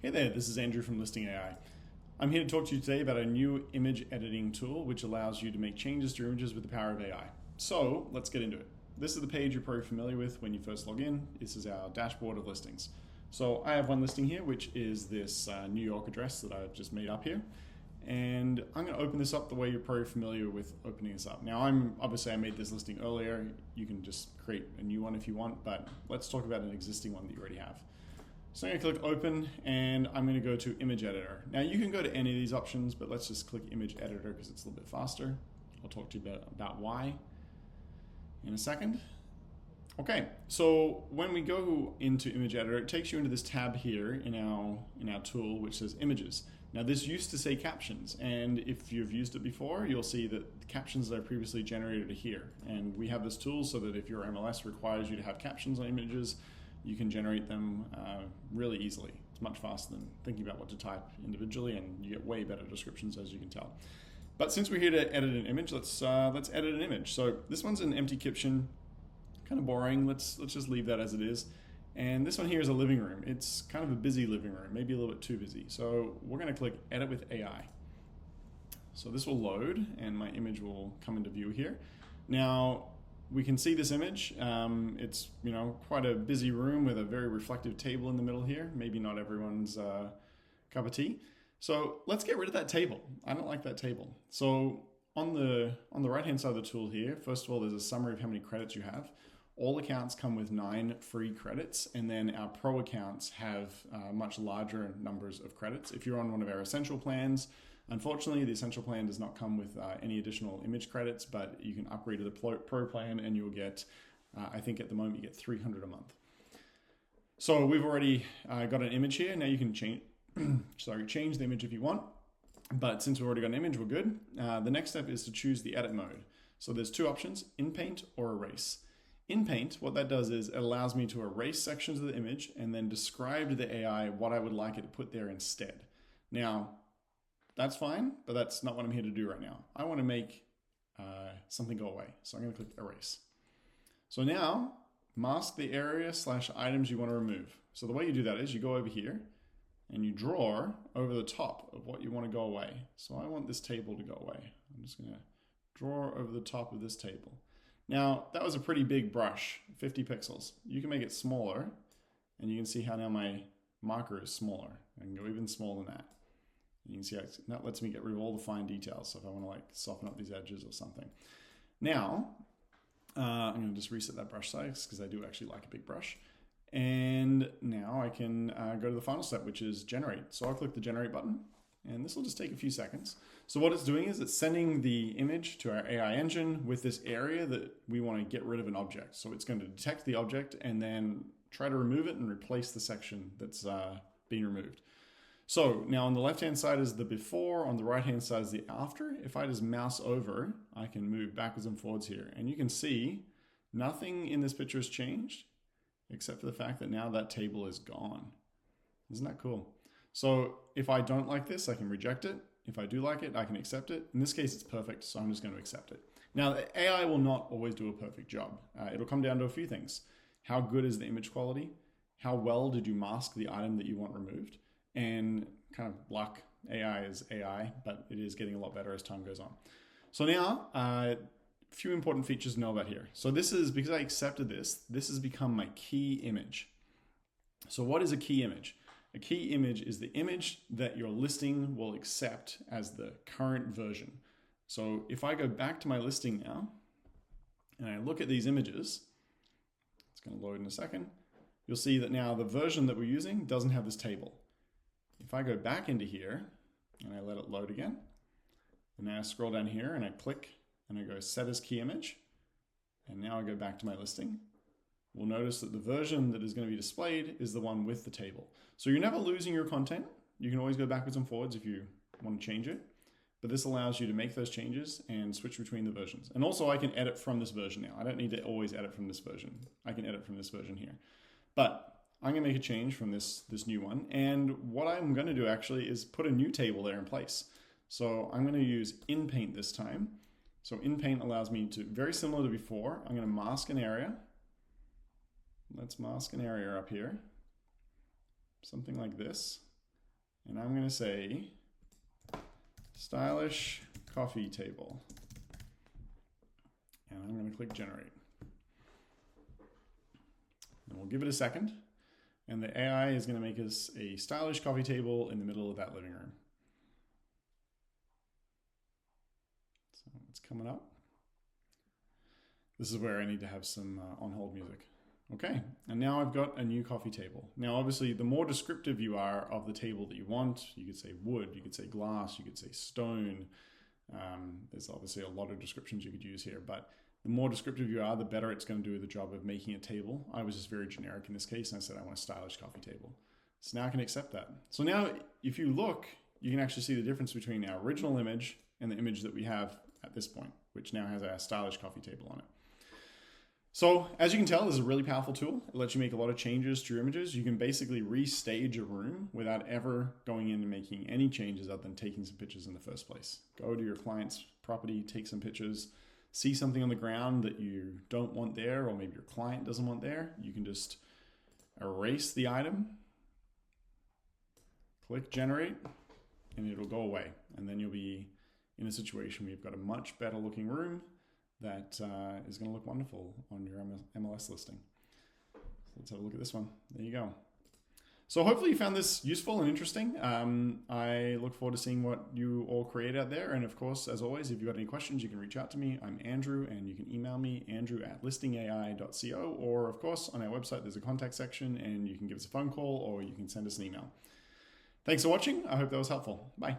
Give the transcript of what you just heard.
Hey there, this is Andrew from ListingAI. I'm here to talk to you today about a new image editing tool which allows you to make changes to your images with the power of AI. So let's get into it. This is the page you're probably familiar with when you first log in. This is our dashboard of listings. So I have one listing here, which is this New York address that I've just made up here. And I'm going to open this up the way you're probably familiar with opening this up. Now, obviously I made this listing earlier. You can just create a new one if you want, but let's talk about an existing one that you already have. So I'm going to click open and I'm going to go to image editor. Now you can go to any of these options, but let's just click image editor because it's a little bit faster. I'll talk to you about why in a second. Okay, so when we go into image editor, it takes you into this tab here in our tool which says images. Now this used to say captions, and if you've used it before, you'll see that the captions that I previously generated are here. And we have this tool so that if your MLS requires you to have captions on images, you can generate them really easily. It's much faster than thinking about what to type individually, and you get way better descriptions, as you can tell. But since we're here to edit an image, let's edit an image. So this one's an empty kitchen, kind of boring. Let's just leave that as it is. And this one here is a living room. It's kind of a busy living room, maybe a little bit too busy. So we're going to click Edit with AI. So this will load, and my image will come into view here. Now, we can see this image. It's quite a busy room with a very reflective table in the middle here. Maybe not everyone's cup of tea. So let's get rid of that table. I don't like that table. So on the right hand side of the tool here, first of all, there's a summary of how many credits you have. All accounts come with 9 free credits, and then our pro accounts have much larger numbers of credits. If you're on one of our essential plans, unfortunately, the essential plan does not come with any additional image credits, but you can upgrade to the pro plan and you'll get, I think at the moment, you get 300 a month. So we've already got an image here. Now you can change the image if you want, but since we've already got an image, we're good. The next step is to choose the edit mode. So there's 2 options, inpaint or erase. Inpaint, what that does is it allows me to erase sections of the image and then describe to the AI what I would like it to put there instead. Now, that's fine, but that's not what I'm here to do right now. I want to make something go away. So I'm going to click erase. So now, mask the area/items you want to remove. So the way you do that is you go over here and you draw over the top of what you want to go away. So I want this table to go away. I'm just going to draw over the top of this table. Now, that was a pretty big brush, 50 pixels. You can make it smaller, and you can see how now my marker is smaller. I can go even smaller than that. You can see that lets me get rid of all the fine details. So if I want to soften up these edges or something. Now, I'm going to just reset that brush size because I do actually like a big brush. And now I can go to the final step, which is generate. So I'll click the generate button, and this will just take a few seconds. So what it's doing is it's sending the image to our AI engine with this area that we want to get rid of an object. So it's going to detect the object and then try to remove it and replace the section that's being removed. So now on the left-hand side is the before, on the right-hand side is the after. If I just mouse over, I can move backwards and forwards here. And you can see nothing in this picture has changed, except for the fact that now that table is gone. Isn't that cool? So if I don't like this, I can reject it. If I do like it, I can accept it. In this case, it's perfect, so I'm just going to accept it. Now, the AI will not always do a perfect job. It'll come down to a few things. How good is the image quality? How well did you mask the item that you want removed? And kind of luck. AI is AI, but it is getting a lot better as time goes on. So now, a few important features to know about here. So this is, because I accepted this has become my key image. So what is a key image? A key image is the image that your listing will accept as the current version. So if I go back to my listing now, and I look at these images, it's going to load in a second, you'll see that now the version that we're using doesn't have this table. If I go back into here, and I let it load again, and now I scroll down here, and I click, and I go set as key image, and now I go back to my listing, we'll notice that the version that is going to be displayed is the one with the table. So you're never losing your content. You can always go backwards and forwards if you want to change it. But this allows you to make those changes and switch between the versions. And also I can edit from this version now. I don't need to always edit from this version. I can edit from this version here. But I'm going to make a change from this new one. And what I'm going to do actually is put a new table there in place. So I'm going to use inpaint this time. So inpaint allows me to, very similar to before, I'm going to mask an area. Let's mask an area up here. Something like this. And I'm going to say stylish coffee table. And I'm going to click generate. And we'll give it a second. And the AI is going to make us a stylish coffee table in the middle of that living room. So it's coming up. This is where I need to have some on-hold music. Okay, and now I've got a new coffee table. Now, obviously, the more descriptive you are of the table that you want, you could say wood, you could say glass, you could say stone. There's obviously a lot of descriptions you could use here, but the more descriptive you are, the better it's going to do the job of making a table. I was just very generic in this case, and I said I want a stylish coffee table. So now I can accept that. So now, if you look, you can actually see the difference between our original image and the image that we have at this point, which now has our stylish coffee table on it. So as you can tell, this is a really powerful tool. It lets you make a lot of changes to your images. You can basically restage a room without ever going in and making any changes other than taking some pictures in the first place. Go to your client's property, take some pictures, see something on the ground that you don't want there, or maybe your client doesn't want there. You can just erase the item, click generate, and it'll go away. And then you'll be in a situation where you've got a much better looking room that is going to look wonderful on your MLS listing. So let's have a look at this one. There you go. So hopefully you found this useful and interesting. I look forward to seeing what you all create out there. And of course, as always, if you've got any questions, you can reach out to me. I'm Andrew, and you can email me, andrew@listingai.co. Or of course, on our website, there's a contact section, and you can give us a phone call or you can send us an email. Thanks for watching. I hope that was helpful. Bye.